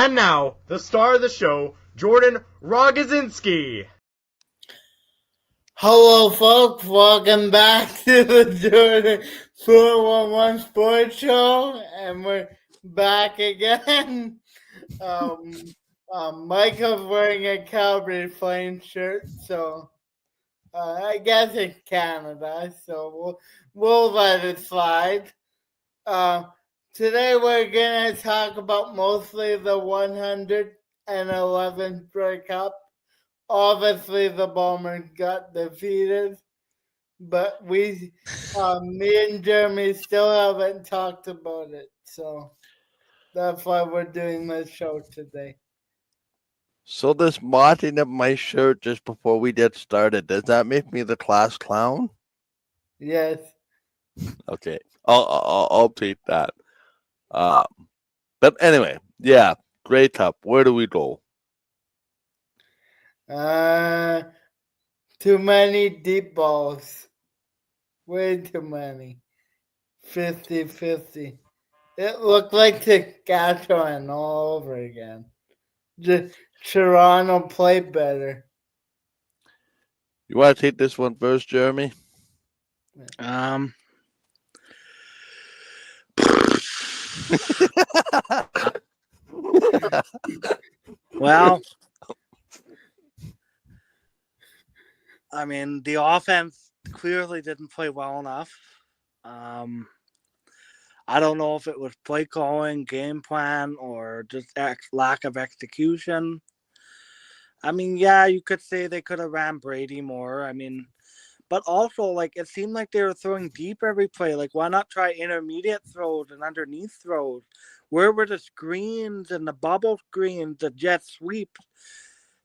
And now, the star of the show, Jordan Rogozinski. Hello, folks. Welcome back to the Jordan 411 Sports Show, and we're back again. Michael's wearing a Calgary Flames shirt, so I guess it's Canada, so we'll let it slide. Today we're gonna talk about mostly the 111th Grey Cup. Obviously, the Bombers got defeated, but me and Jeremy still haven't talked about it, so that's why we're doing this show today. So this modding of my shirt just before we get started, does that make me the class clown? Yes. Okay, I'll take that. But anyway, yeah, Grey Cup. Where do we go? Too many deep balls. Way too many. 50-50. It looked like Saskatchewan all over again. Just Toronto played better. You want to take this one first, Jeremy? Well, I mean, the offense clearly didn't play well enough. I don't know if it was play calling, game plan, or just lack of execution. I mean, yeah, you could say they could have ran Brady more. I mean, but also, like, it seemed like they were throwing deep every play. Like, why not try intermediate throws and underneath throws? Where were the screens and the bubble screens, the jet sweeps?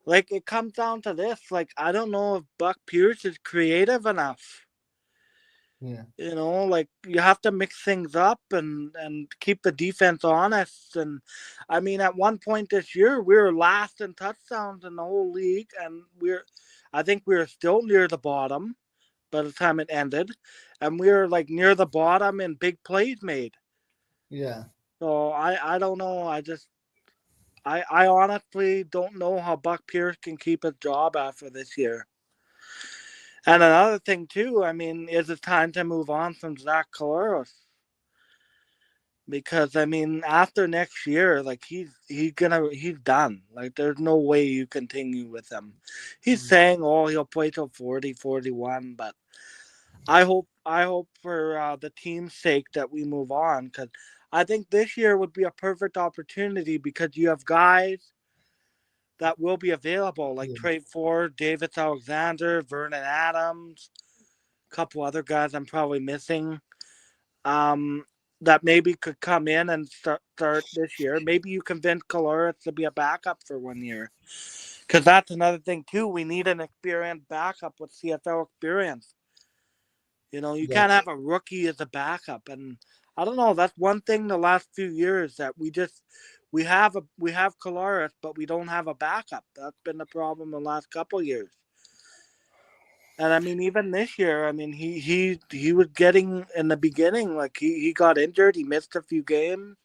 Like, it comes down to this. Like, I don't know if Buck Pierce is creative enough. Yeah. You know, like, you have to mix things up and keep the defense honest. And, I mean, at one point this year, we were last in touchdowns in the whole league. And I think we were still near the bottom by the time it ended. And we were, like, near the bottom in big plays made. Yeah. So, I don't know. I honestly don't know how Buck Pierce can keep his job after this year. And another thing too, I mean, is it time to move on from Zach Collaros? Because I mean, after next year, like he's done. Like there's no way you continue with him. He's saying, oh, he'll play till 40, 41, but I hope for the team's sake that we move on, because I think this year would be a perfect opportunity because you have guys that will be available, like Trey Ford, Davis Alexander, Vernon Adams, a couple other guys I'm probably missing, that maybe could come in and start this year. Maybe you convince Collaros to be a backup for 1 year. Because that's another thing, too. We need an experienced backup with CFL experience. You know, you can't have a rookie as a backup. And I don't know, that's one thing the last few years that we have Collaros, but we don't have a backup. That's been the problem the last couple of years. And I mean, even this year, I mean, he was getting in the beginning, like he got injured, he missed a few games.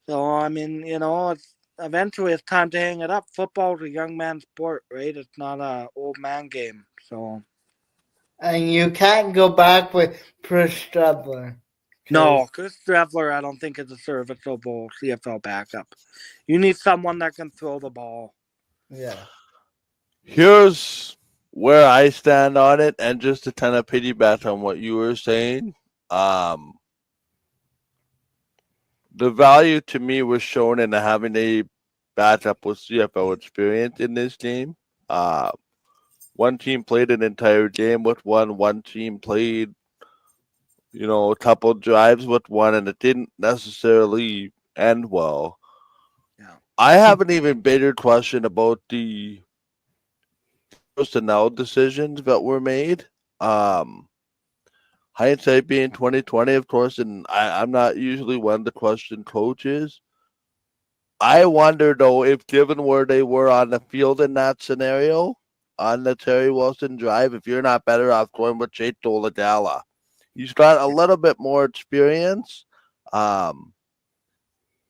So I mean, you know, eventually it's time to hang it up. Football is a young man's sport, right? It's not a old man game. So. And you can't go back with Chris Streveler. No, Chris Streveler, I don't think is a serviceable CFL backup. You need someone that can throw the ball. Yeah. Here's where I stand on it, and just to kind of piggyback on what you were saying, the value to me was shown in having a backup with CFL experience in this game. One team played an entire game with one team played, a couple drives with one, and it didn't necessarily end well. Yeah. I have an even bigger question about the personnel decisions that were made. Hindsight being 2020, of course, and I'm not usually one to question coaches. I wonder though if, given where they were on the field in that scenario, on the Terry Wilson drive, if you're not better off going with Jake Dolegala. He's got a little bit more experience.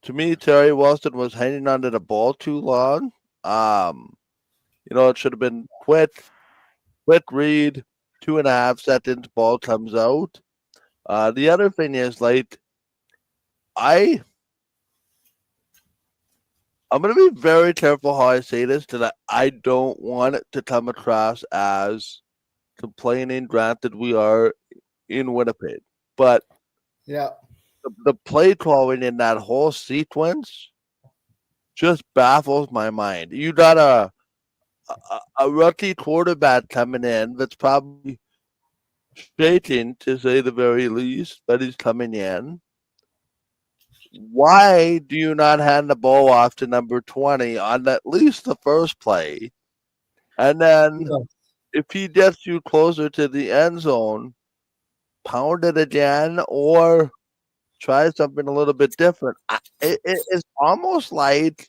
to me, Terry Wilson was hanging onto the ball too long. It should have been quit read, 2.5 seconds, ball comes out. The other thing is, like, I'm going to be very careful how I say this, because I don't want it to come across as complaining. Granted, we are in Winnipeg, but Yeah. the play calling in that whole sequence just baffles my mind. You got a rookie quarterback coming in that's probably shaking, to say the very least, but he's coming in. Why do you not hand the ball off to number 20 on at least the first play? And then Yeah. if he gets you closer to the end zone, pound it again or try something a little bit different. It's almost like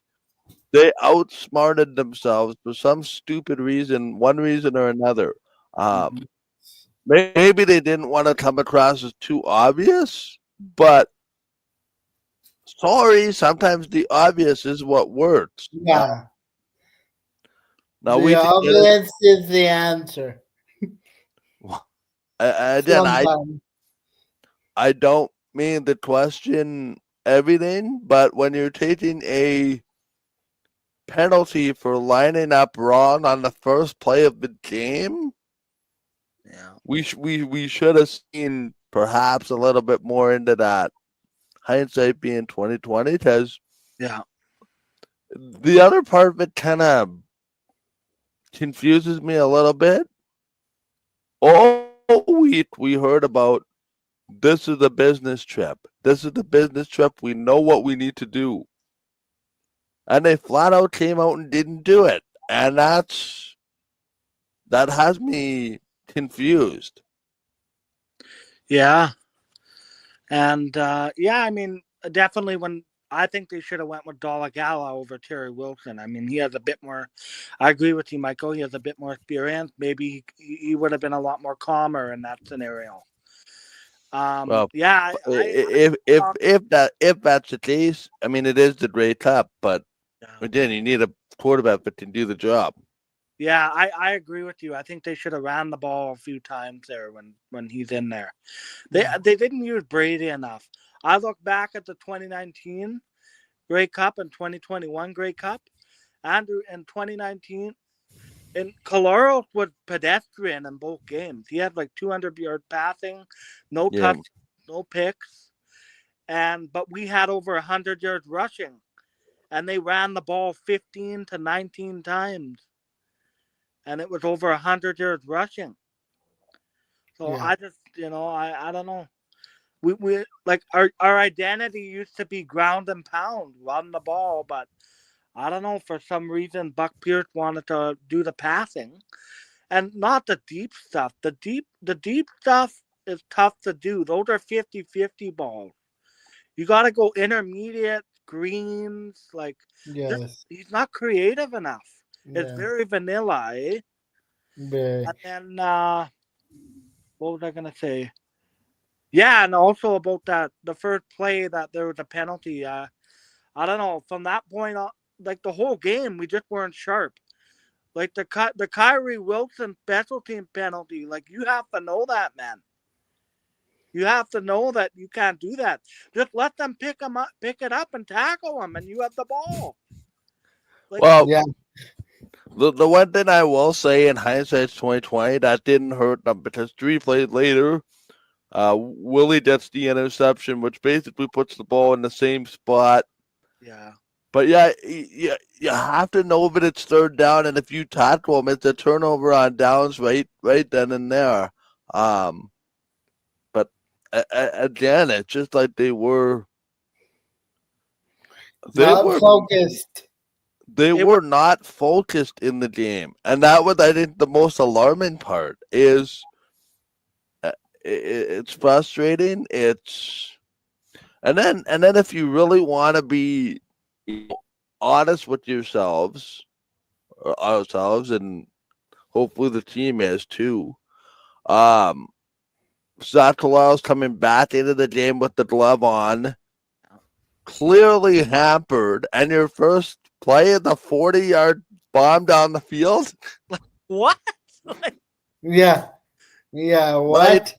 they outsmarted themselves for some stupid reason, one reason or another. Mhm. Maybe they didn't want to come across as too obvious, but sorry, sometimes the obvious is what works. Yeah. Now The obvious is the answer. again, Sometimes. I don't mean to question everything, but when you're taking a penalty for lining up wrong on the first play of the game, Yeah. we should have seen perhaps a little bit more into that. Hindsight being 2020, because Yeah. the other part of it kind of confuses me a little bit. All week we heard about, this is a business trip. This is the business trip. We know what we need to do. And they flat out came out and didn't do it. And that has me confused. Yeah. And I mean, definitely when I think they should have went with Dalagala over Terry Wilson. I mean, he has a bit more. I agree with you, Michael. He has a bit more experience. Maybe he would have been a lot more calmer in that scenario. Well, Yeah. if that's the case, I mean, it is the Grey Cup, but again, you need a quarterback that can do the job. Yeah, I agree with you. I think they should have ran the ball a few times there when he's in there. They didn't use Brady enough. I look back at the 2019 Grey Cup and 2021 Grey Cup. Andrew, in 2019, and Collaros was pedestrian in both games. He had like 200-yard passing, no touch, no picks, but we had over 100 yards rushing, and they ran the ball 15 to 19 times. And it was over 100 yards rushing. So I just, I don't know. We like our identity used to be ground and pound, run the ball, but I don't know, for some reason Buck Pierce wanted to do the passing and not the deep stuff. The deep stuff is tough to do. Those are 50-50 balls. You got to go intermediate greens. Like, he's not creative enough. It's very vanilla, eh? And then, what was I going to say? Yeah, and also about the first play that there was a penalty. I don't know. From that point on, like the whole game, we just weren't sharp. Like the Kyrie Wilson special team penalty. Like, you have to know that, man. You have to know that you can't do that. Just let them pick it up, and tackle them, and you have the ball. Like, the one thing I will say, in hindsight 2020, that didn't hurt them, because 3 plays later, Willie gets the interception, which basically puts the ball in the same spot. Yeah. But you have to know that it's third down, and if you tackle them, it's a turnover on downs right then and there. But again, it's just like they were focused. They were not focused in the game, and that was, I think, the most alarming part. Is it's frustrating. And then if you really want to be honest with yourselves, or ourselves, and hopefully the team is too, Zach Collaros coming back into the game with the glove on clearly hampered, and your first play in the 40-yard bomb down the field. What? Yeah. Yeah. What?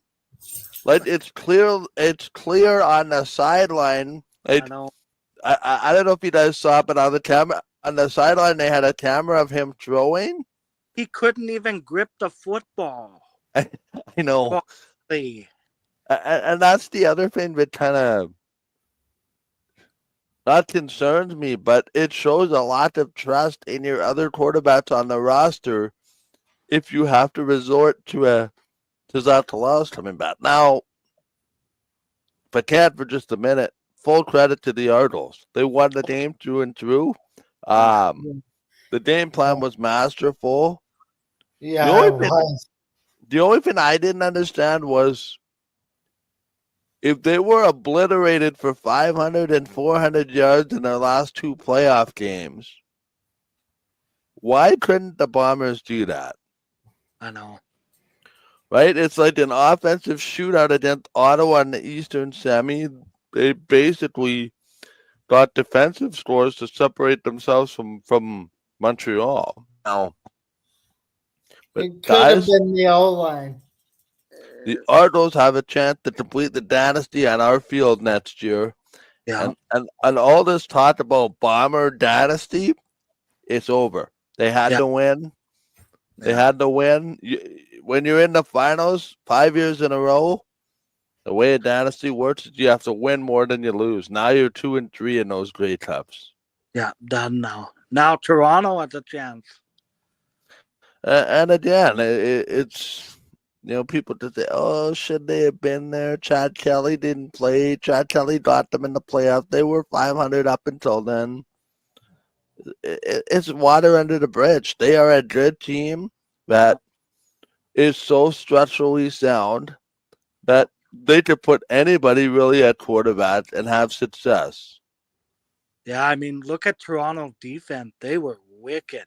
Like it's clear on the sideline. I know. I don't know if you guys saw, but on the sideline they had a camera of him throwing. He couldn't even grip the football. I know. Properly. And that's the other thing that kind of not concerns me, but it shows a lot of trust in your other quarterbacks on the roster if you have to resort to Zach Talas coming back. Now, if I can for just a minute, full credit to the Ardles. They won the game through and through. The game plan was masterful. Yeah, The only thing I didn't understand was if they were obliterated for 500 and 400 yards in their last two playoff games, why couldn't the Bombers do that? I know. Right? It's like an offensive shootout against Ottawa in the Eastern Semi. They basically got defensive scores to separate themselves from Montreal. Now, but it could have guys, been the O-line. the Ardles have a chance to complete the dynasty on our field next year. Yeah. And all this talk about Bomber dynasty, it's over. They had to win. They had to win. When you're in the finals 5 years in a row, the way a dynasty works is you have to win more than you lose. Now you're 2-3 in those Grey Cups. Yeah, done now. Now Toronto has a chance. And again, it's, people just say, oh, should they have been there? Chad Kelly didn't play. Chad Kelly got them in the playoff. They were 500 up until then. It's water under the bridge. They are a good team that is so structurally sound that they could put anybody really at quarterback and have success. Yeah, I mean, look at Toronto defense. They were wicked.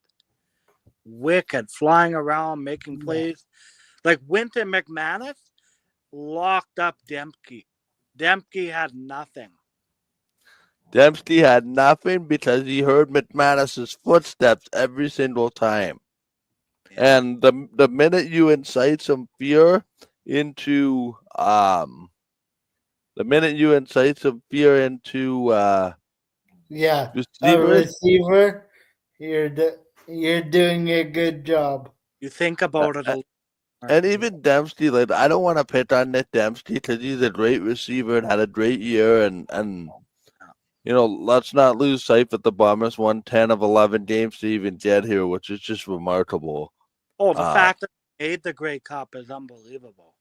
Wicked. Flying around, making plays. Like Winton McManus locked up Dembski. Dembski had nothing. Dembski had nothing because he heard McManus's footsteps every single time. Yeah. And the minute you incite some fear into a receiver, you're doing a good job. You think about it a lot. And even Dembski, like, I don't want to pick on Nick Dembski because he's a great receiver and had a great year. And let's not lose sight that the Bombers won 10 of 11 games to even get here, which is just remarkable. Oh, the fact that they made the Grey Cup is unbelievable.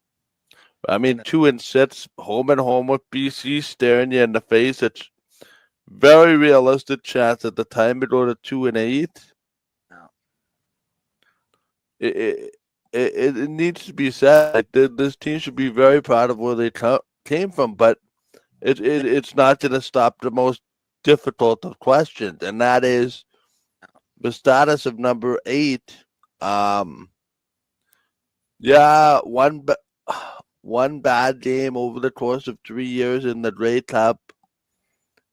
I mean, 2-6, home and home with BC, staring you in the face. It's very realistic chance at the time to go to 2-8. No. It needs to be said. Like, this team should be very proud of where they came from, but it's not going to stop the most difficult of questions, and that is the status of number 8. One bad game over the course of 3 years in the Grey Cup.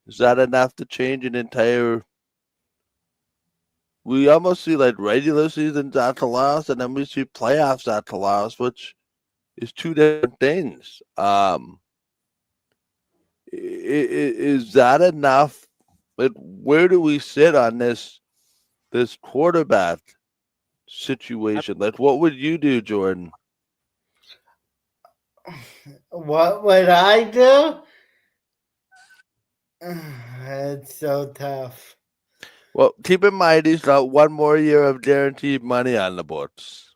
Is that enough to change an entire? We almost see like regular seasons at Talas, and then we see playoffs at Talas, which is two different things. Is that enough? Like, where do we sit on this quarterback situation? Like, what would you do, Jordan? What would I do? It's so tough. Well, keep in mind he's got one more year of guaranteed money on the books.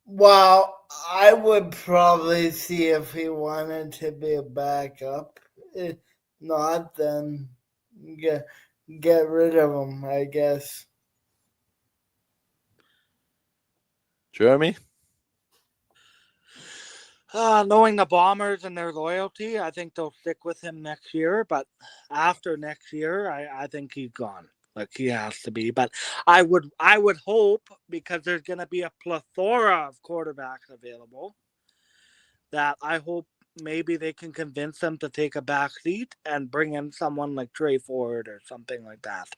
Well, I would probably see if he wanted to be a backup. If not, then get rid of him, I guess. Jeremy? Knowing the Bombers and their loyalty, I think they'll stick with him next year. But after next year, I think he's gone. Like he has to be. But I would hope, because there's gonna be a plethora of quarterbacks available, that I hope maybe they can convince them to take a back seat and bring in someone like Trey Ford or something like that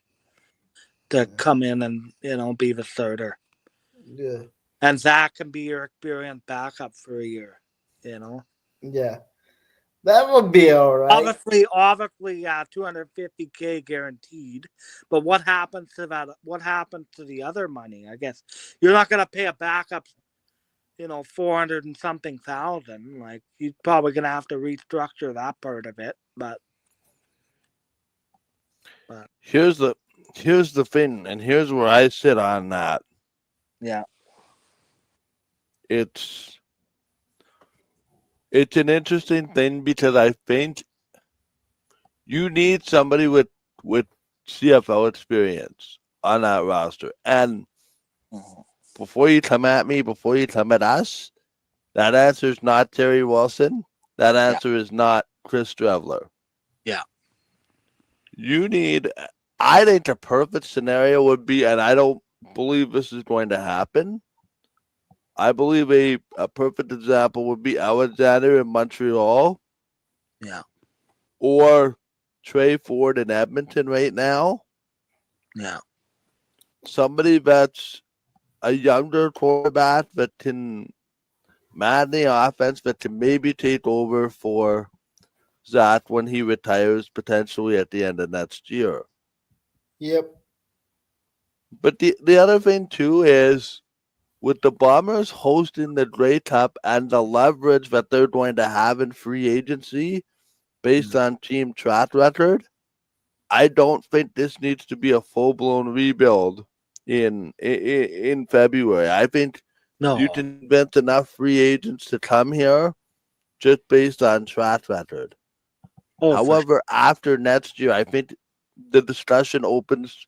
to come in and, be the starter. Yeah. And Zach can be your experienced backup for a year, Yeah. That would be all right. Obviously, yeah, $250K guaranteed. But what happens to that? What happens to the other money? I guess you're not going to pay a backup, 400 and something thousand. Like, you're probably going to have to restructure that part of it. But Here's the thing, and here's where I sit on that. yeah, It's an interesting thing because I think you need somebody with CFL experience on that roster. And before you come at me, before you come at us, that answer is not Terry Wilson. That answer is not Chris Strevler. Yeah. I think the perfect scenario would be, and I don't believe this is going to happen, I believe a perfect example would be Alexander in Montreal. Yeah. Or Trey Ford in Edmonton right now. Yeah. Somebody that's a younger quarterback that can man the offense, that can maybe take over for Zach when he retires potentially at the end of next year. Yep. But the other thing too is, with the Bombers hosting the Grey Cup and the leverage that they're going to have in free agency based on team track record, I don't think this needs to be a full-blown rebuild in February. I think you can convince enough free agents to come here just based on track record. However, after next year, I think the discussion opens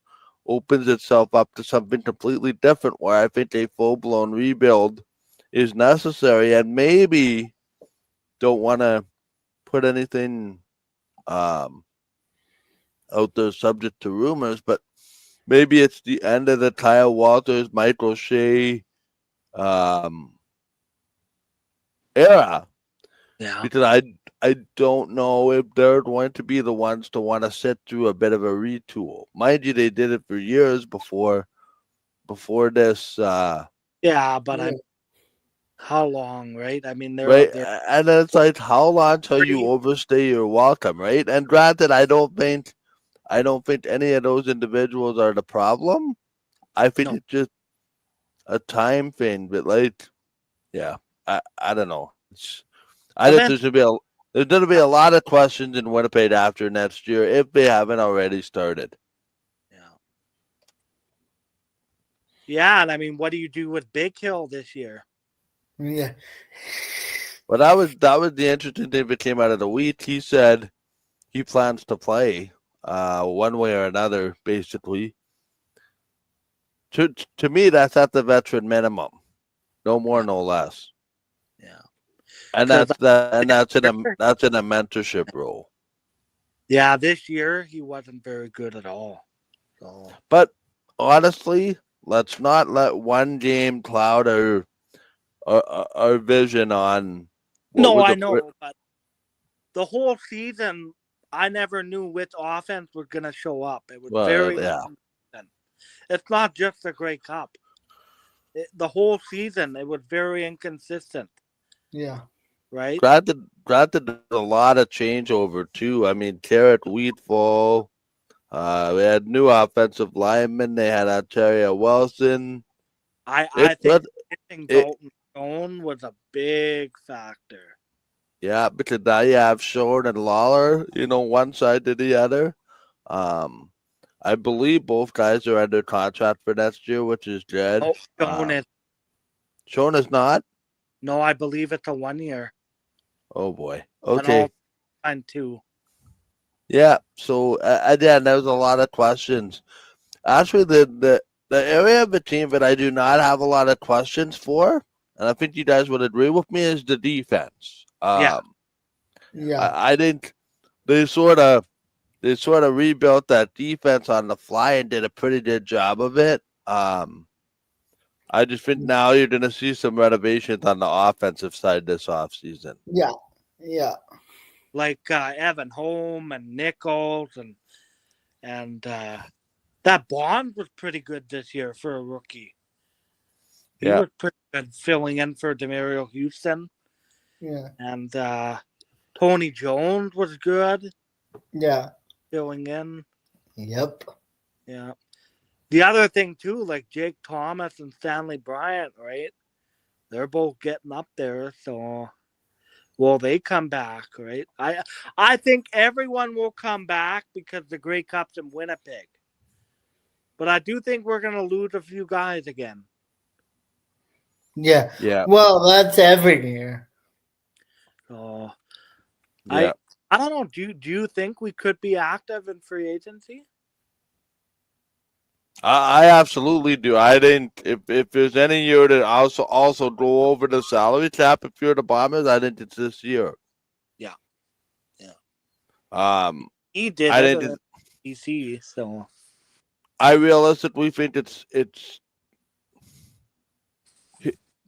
itself up to something completely different, where I think a full-blown rebuild is necessary, and maybe don't want to put anything out there subject to rumors, but maybe it's the end of the Kyle Walters, Mike O'Shea era. Yeah. Because I don't know if they're going to be the ones to want to sit through a bit of a retool. Mind you, they did it for years before this. Yeah, but how long, right? I mean, they're right, there. and it's like, how long till you overstay your welcome, right? And granted, I don't think any of those individuals are the problem. I think it's just a time thing, but like, yeah, I don't know. I think there's going to be a lot of questions in Winnipeg after next year if they haven't already started. Yeah, and I mean, what do you do with Big Hill this year? Yeah. But that was the interesting thing that came out of the week. He said he plans to play one way or another, basically. To me, that's at the veteran minimum. No more, no less. Yeah. And that's in a mentorship role. Yeah, this year he wasn't very good at all. So. But honestly, let's not let one game cloud our vision on. No, I know, but the whole season, I never knew which offense was going to show up. It was very inconsistent. It's not just the Grey Cup. The whole season, it was very inconsistent. Yeah. Right? Granted, there's a lot of changeover, too. I mean, Garrett Wheatfall. We had new offensive linemen. They had Ontario Wilson. I think Dalton Stone was a big factor. Yeah, because now you have Short and Lawler, one side to the other. I believe both guys are under contract for next year, which is good. Oh, Short is not? No, I believe it's a 1 year. Oh, boy. Okay. And two. Yeah, so, again, there was a lot of questions. Actually, the area of the team that I do not have a lot of questions for, and I think you guys would agree with me, is the defense. Yeah. I think they sort of they sort of rebuilt that defense on the fly and did a pretty good job of it. I just think now you're going to see some renovations on the offensive side this offseason. Yeah. Yeah. Like Evan Holm and Nichols and that Bond was pretty good this year for a rookie. He was pretty good filling in for Demario Houston. Yeah. And Tony Jones was good Yeah. filling in. Yep. Yeah. The other thing too, like Jake Thomas and Stanley Bryant, right? They're both getting up there, so will they come back, right? I think everyone will come back because the Grey Cup's in Winnipeg. But I do think we're gonna lose a few guys again. Yeah. Yeah. Well, that's every year. So Yeah. I don't know. Do you think we could be active in free agency? I absolutely do. I think if there's any year to also go over the salary cap if you're the Bombers, I think it's this year. Yeah. Yeah. He did I it think at DC, so I realistically think it's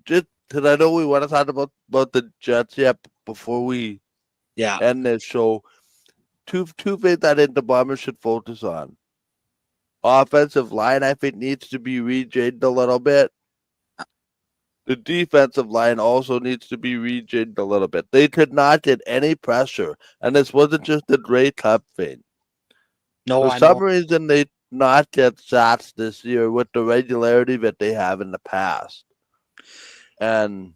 just because I know we want to talk about the Jets yet before we end this show. Two things I think the Bombers should focus on. Offensive line, I think, needs to be rejigged a little bit. The defensive line also needs to be rejigged a little bit. They could not get any pressure, and this wasn't just a Grey Cup thing. No, For some reason, they not get sacks this year with the regularity that they have in the past. And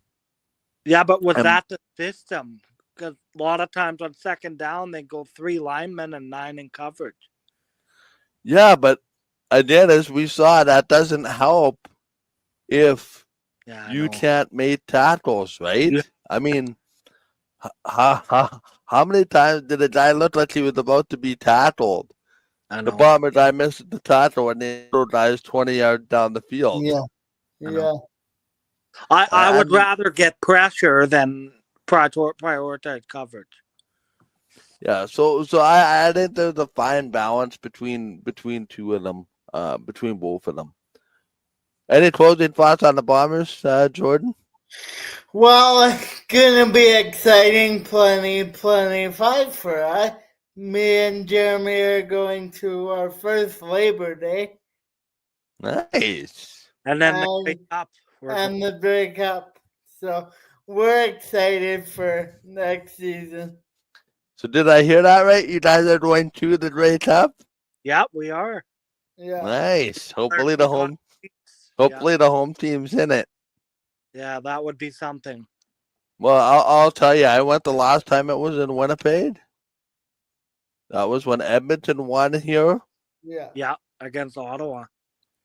yeah, but was that the system? Because a lot of times on second down, they go 3 linemen and 9 in coverage. yeah, but again, as we saw, that doesn't help if you can't make tackles, right? Yeah. I mean, how many times did a guy look like he was about to be tackled? The Bomber guy missed the tackle and the other guy is 20 yards down the field. Yeah. Yeah. I would rather get pressure than prioritize coverage. Yeah, so I think there's a fine balance between two of them, between both of them. Any closing thoughts on the Bombers, Jordan? Well, it's gonna be exciting. Plenty fight for us. Me and Jeremy are going to our first Labor Day. Nice. And then And- the Grey Cup. And the Grey Cup. So we're excited for next season. So did I hear that right? You guys are going to the Grey Cup? Yeah, we are. Yeah. Nice. Hopefully the home team's in it. Yeah, that would be something. Well, I'll tell you, I went the last time it was in Winnipeg. That was when Edmonton won here. Yeah. Yeah, against Ottawa.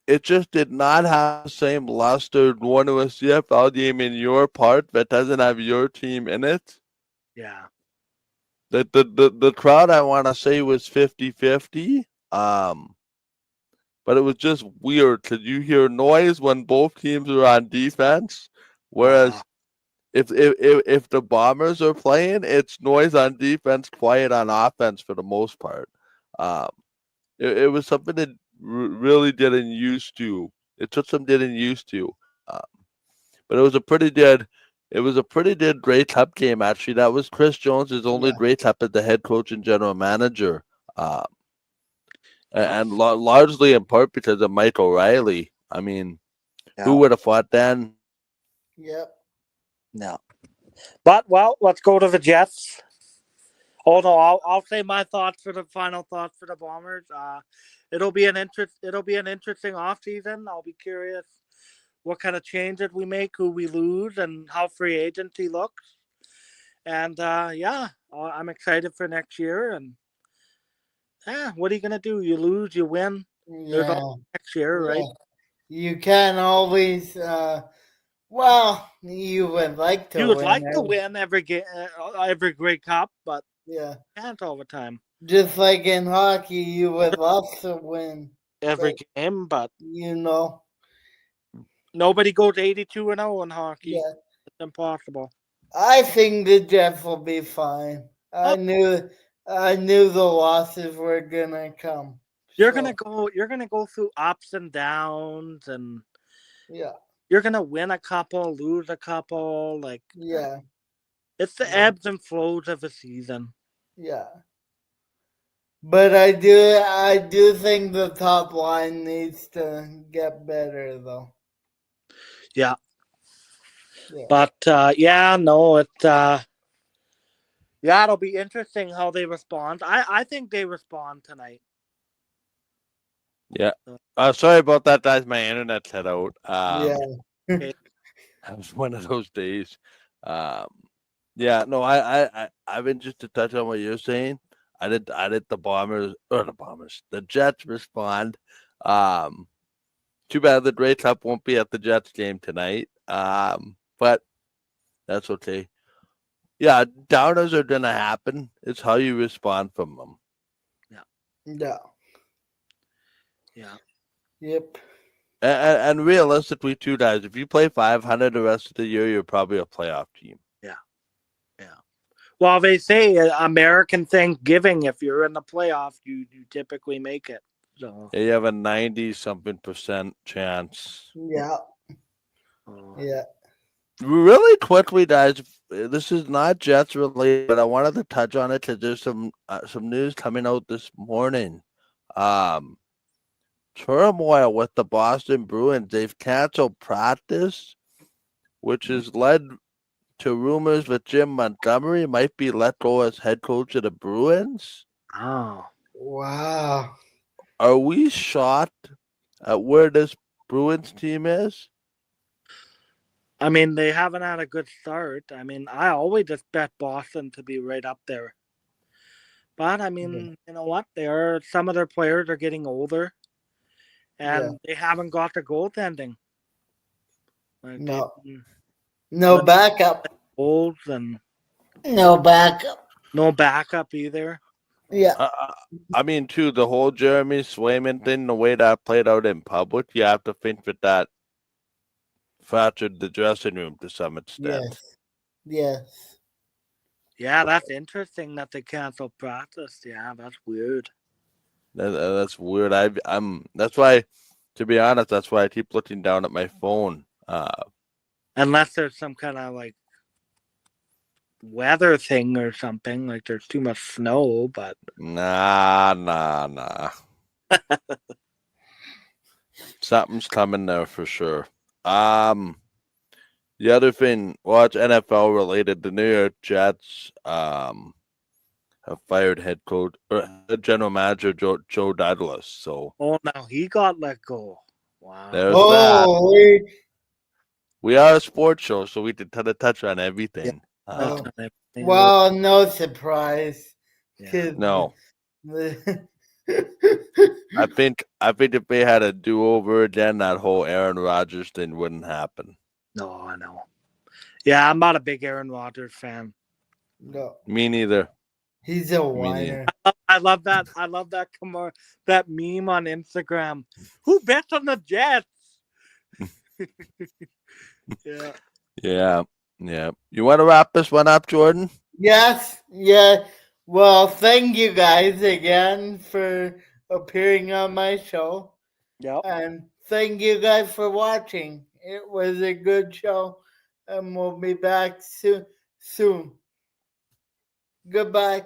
It just did not have the same luster going to a CFL game in your part that doesn't have your team in it. Yeah. The crowd, I want to say, was 50-50. But it was just weird because you hear noise when both teams are on defense, whereas if the Bombers are playing, it's noise on defense, quiet on offense for the most part. It was something that really didn't used to. It took some getting used to, but it was a pretty good Grey Cup game actually. That was Chris Jones' only Grey Cup as the head coach and general manager, and largely in part because of Mike O'Reilly. I mean, who would have thought then? Yep. No. But let's go to the Jets. Oh no, I'll say my thoughts for the final thoughts for the Bombers. It'll be an interesting offseason. I'll be curious what kind of changes we make, who we lose, and how free agency looks. And I'm excited for next year. And what are you gonna do? You lose, you win. There's always next year, right? You can always. Well, you would like to. You would win like to win every game, every Grey Cup, but can't all the time. Just like in hockey, you would love to win every game, but nobody goes 82-0 in hockey. Yeah. It's impossible. I think the Jets will be fine. I knew I knew the losses were gonna come. You're So, gonna go through ups and downs, and yeah, you're gonna win a couple, lose a couple. Like yeah, it's the Yeah. ebbs and flows of a season. yeah. But I do think the top line needs to get better though. Yeah. Yeah. But yeah, no, yeah, it'll be interesting how they respond. I think they respond tonight. Yeah. Sorry about that, guys. My internet cut out. Yeah. Okay. That was one of those days. Yeah, no, I've been just to touch on what you're saying. I did the Jets respond. Too bad the Grey Cup won't be at the Jets game tonight. But that's okay. Yeah, downers are gonna happen. It's how you respond from them. Yeah. Yeah. Yep. And realistically, too, guys, if you play 500 the rest of the year, you're probably a playoff team. Well, they say American Thanksgiving, if you're in the playoff, you typically make it. So You have a 90-something% chance. Yeah. Yeah. Really quickly, guys, this is not Jets related, but I wanted to touch on it because there's some news coming out this morning. Turmoil with the Boston Bruins. They've canceled practice, which has led to rumors that Jim Montgomery might be let go as head coach of the Bruins. Oh. Wow. Are we shocked at where this Bruins team is? I mean, they haven't had a good start. I mean, I always just bet Boston to be right up there. But I mean, you know what? Some of their players are getting older, and they haven't got the goaltending. Like No. they've No backup. old and No backup. no backup either. Yeah. I mean, too, the whole Jeremy Swayman thing, the way that played out in public, you have to think that fractured the dressing room to some extent. Yes. Yes. Yeah, that's interesting that they canceled practice. Yeah, that's weird. That's weird. That's why, to be honest, that's why I keep looking down at my phone. Unless there's some kind of like weather thing or something, like there's too much snow, but Nah. Something's coming there for sure. The other thing, well, it's NFL related. The New York Jets have fired head coach or general manager Joe Douglas. So now he got let go. Wow. there's that. Oh, We are a sports show, so we can touch on everything. Oh. well, no surprise. Yeah. No, I think if they had a do-over again, that whole Aaron Rodgers thing wouldn't happen. No, I know. Yeah, I'm not a big Aaron Rodgers fan. No. Me neither. He's a whiner. I love that. I love that that meme on Instagram. Who bets on the Jets? Yeah. You want to wrap this one up, Jordan? Yes. Yeah. Well, thank you guys again for appearing on my show. Yep. And thank you guys for watching. It was a good show. And we'll be back soon. Goodbye.